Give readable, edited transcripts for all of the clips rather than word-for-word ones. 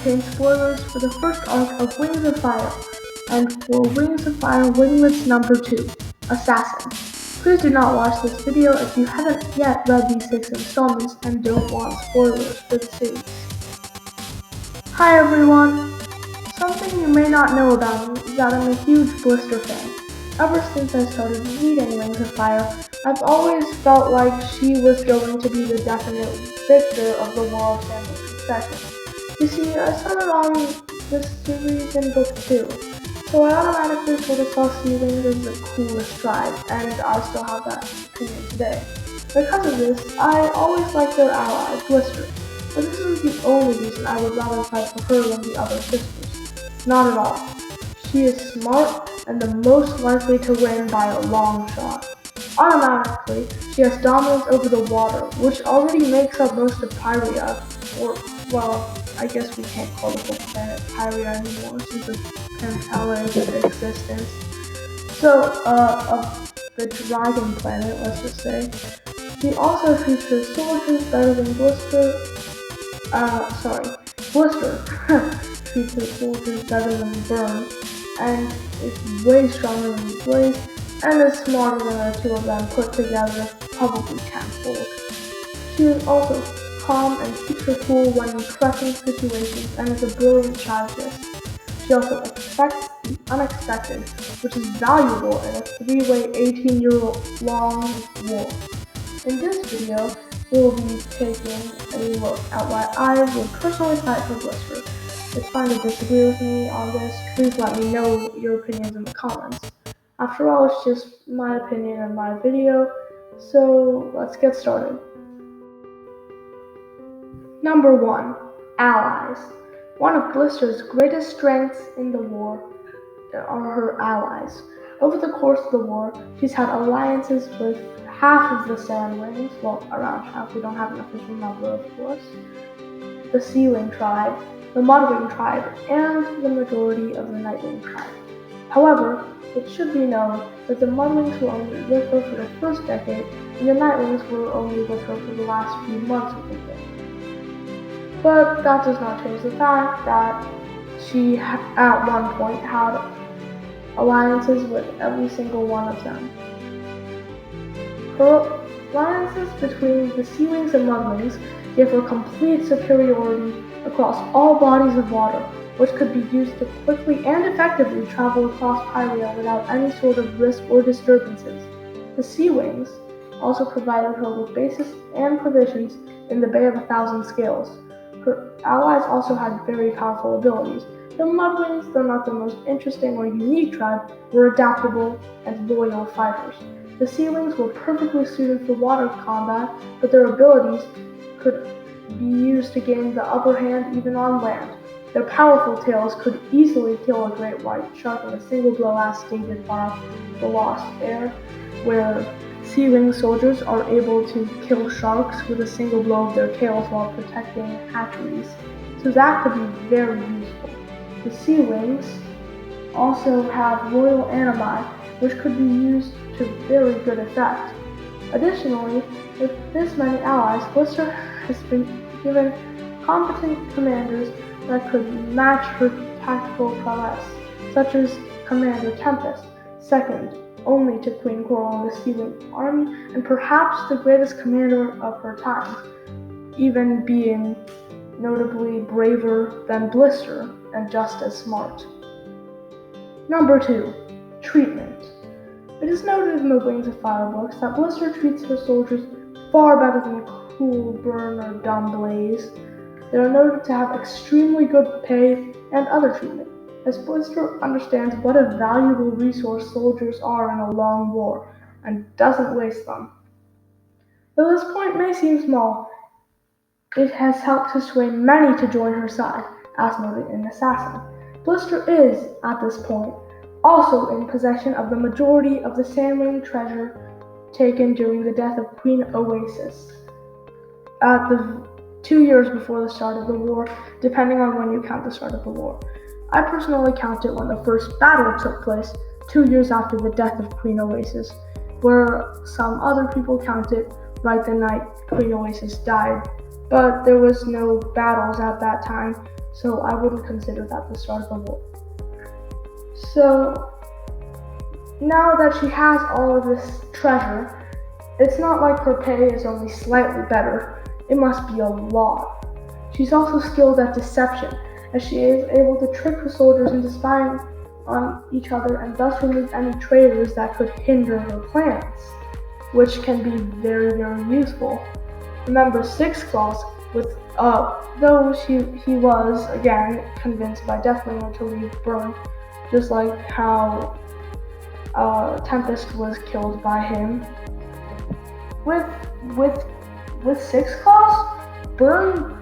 contains spoilers for the first arc of Wings of Fire, and for Wings of Fire Winglets number 2, Assassin. Please do not watch this video if you haven't yet read these 6 installments and don't want spoilers for the series. Hi everyone! Something you may not know about me is that I'm a huge Blister fan. Ever since I started reading Wings of Fire, I've always felt like she was going to be the definite victor of the War of SandWing Succession. You see, I started on this series in book 2, so I automatically sort of saw SeaWings as the coolest tribe, and I still have that opinion today. Because of this, I always liked their ally, Blister, but this isn't the only reason I would rather fight for her than the other sisters. Not at all. She is smart and the most likely to win by a long shot. Automatically, she has dominance over the water, which already makes up most of Pyria, or, well, I guess we can't call the whole planet Pyria anymore since the Pantala is in existence. So, of the dragon planet, let's just say. She also features soldiers better than Blister. Blister features soldiers better than Burn, and is way stronger than Blaze, and is smarter than the two of them put together, probably tenfold. She is also calm and keeps her cool when in pressing situations, and is a brilliant strategist. She also expects the unexpected, which is valuable in a 3-way 18-year-long war. In this video, we will be taking a look at why I would personally fight for Blister. It's fine to disagree with me on this. Please let me know your opinions in the comments. After all, it's just my opinion and my video, so let's get started. Number 1. Allies. One of Blister's greatest strengths in the war are her allies. Over the course of the war, she's had alliances with half of the SandWings, well, around half, we don't have an official number of course, the SeaWing tribe, the Mudwing tribe, and the majority of the Nightwing tribe. However, it should be known that the Mudwings were only with her for the first decade, and the Nightwings were only with her for the last few months of the war. But that does not change the fact that she at one point had alliances with every single one of them. Her alliances between the SeaWings and Mudwings gave her complete superiority across all bodies of water, which could be used to quickly and effectively travel across Pyria without any sort of risk or disturbances. The SeaWings also provided her with bases and provisions in the Bay of 1,000 Scales. Her allies also had very powerful abilities. The Mudwings, though not the most interesting or unique tribe, were adaptable and loyal fighters. The SeaWings were perfectly suited for water combat, but their abilities could be used to gain the upper hand even on land. Their powerful tails could easily kill a great white shark in a single blow, as stated by the Lost Air, where SeaWing soldiers are able to kill sharks with a single blow of their tails while protecting hatcheries. So that could be very useful. The SeaWings also have royal animi, which could be used to very good effect. Additionally, with this many allies, Blister has been given competent commanders that could match her tactical prowess, such as Commander Tempest, second only to Queen Coral in the SeaWing army, and perhaps the greatest commander of her time, even being notably braver than Blister and just as smart. Number 2. Treatment. It is noted in the Wings of Fire books that Blister treats her soldiers far better than Cool, Burn, or Dumb Blaze. They are noted to have extremely good pay and other treatment, as Blister understands what a valuable resource soldiers are in a long war, and doesn't waste them. Though this point may seem small, it has helped to sway many to join her side, as noted in Assassin. Blister is, at this point, also in possession of the majority of the SandWing treasure taken during the death of Queen Oasis, at the 2 years before the start of the war, depending on when you count the start of the war. I personally count it when the first battle took place, 2 years after the death of Queen Oasis, where some other people count it right the night Queen Oasis died. But there was no battles at that time, so I wouldn't consider that the start of the war. So now that she has all of this treasure, it's not like her pay is only slightly better. It must be a lot. She's also skilled at deception, as she is able to trick her soldiers into spying on each other and thus remove any traitors that could hinder her plans, which can be very, very useful. Remember, Six Claws, though he was, again, convinced by Deathbringer to leave Burn, just like how Tempest was killed by him. With Six Claws, Burn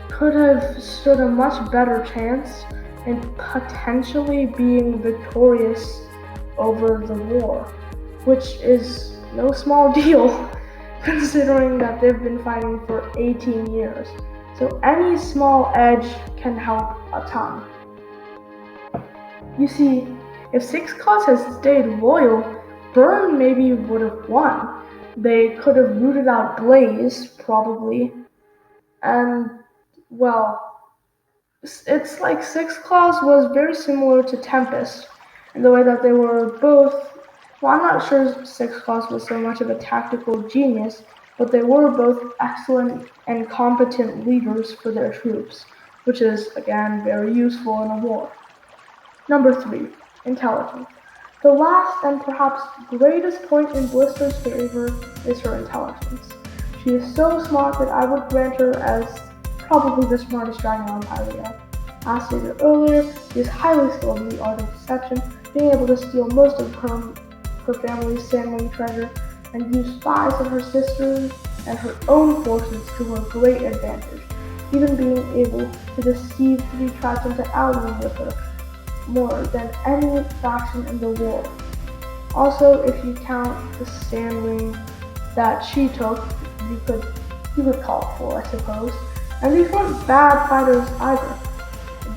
could have stood a much better chance in potentially being victorious over the war, which is no small deal considering that they've been fighting for 18 years. So any small edge can help a ton. You see, if Six Claws had stayed loyal, Burn maybe would have won. They could have rooted out Blaze, probably, and, well, it's like Six Claws was very similar to Tempest in the way that they were both, well, I'm not sure Six Claws was so much of a tactical genius, but they were both excellent and competent leaders for their troops, which is, again, very useful in a war. Number 3, intelligence. The last and perhaps greatest point in Blister's favor is her intelligence. She is so smart that I would grant her as probably the smartest dragon on Pyrrhia. As stated earlier, she is highly skilled in the art of deception, being able to steal most of her family's SandWing treasure and use spies of her sisters and her own forces to her great advantage, even being able to deceive 3 tribes into allying with her more than any faction in the war. Also, if you count the SandWing that she took, you could call it 4, I suppose. And these weren't bad fighters either,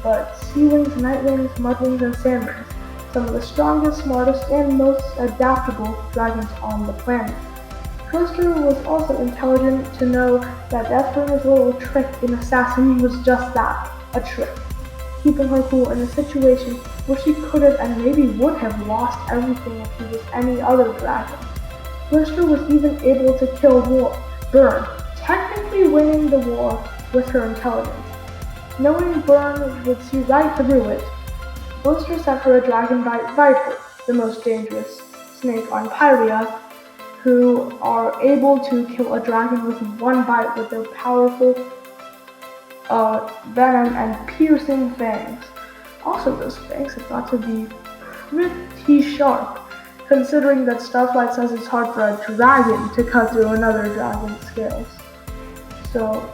but Seawings, Nightwings, Mudwings, and Sandwings, some of the strongest, smartest, and most adaptable dragons on the planet. Blister was also intelligent to know that Deathbringer's little trick in Assassin was just that, a trick, keeping her cool in a situation where she could have and maybe would have lost everything if she was any other dragon. Blister was even able to kill Burn, technically winning the war with her intelligence. Knowing Burn would see right through it, Blister sent her a Dragonbite Viper, the most dangerous snake on Pyrrhia, who are able to kill a dragon with one bite with their powerful venom and piercing fangs. Also, those fangs have got to be pretty sharp, considering that Starflight says it's hard for a dragon to cut through another dragon's scales. So,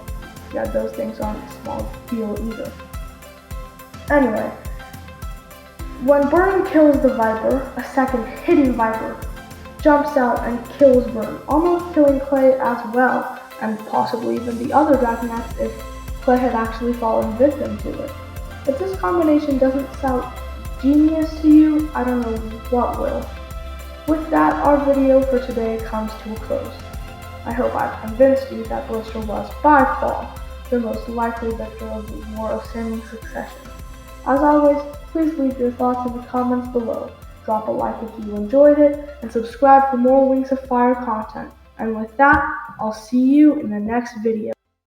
yeah, those things aren't a small deal either. Anyway, when Burn kills the Viper, a second hidden Viper jumps out and kills Burn, almost killing Clay as well, and possibly even the other Dragonets if Clay had actually fallen victim to it. If this combination doesn't sound genius to you, I don't know what will. With that, our video for today comes to a close. I hope I've convinced you that Blister was by far the most likely victor of the War of SandWing Succession. As always, please leave your thoughts in the comments below. Drop a like if you enjoyed it, and subscribe for more Wings of Fire content. And with that, I'll see you in the next video.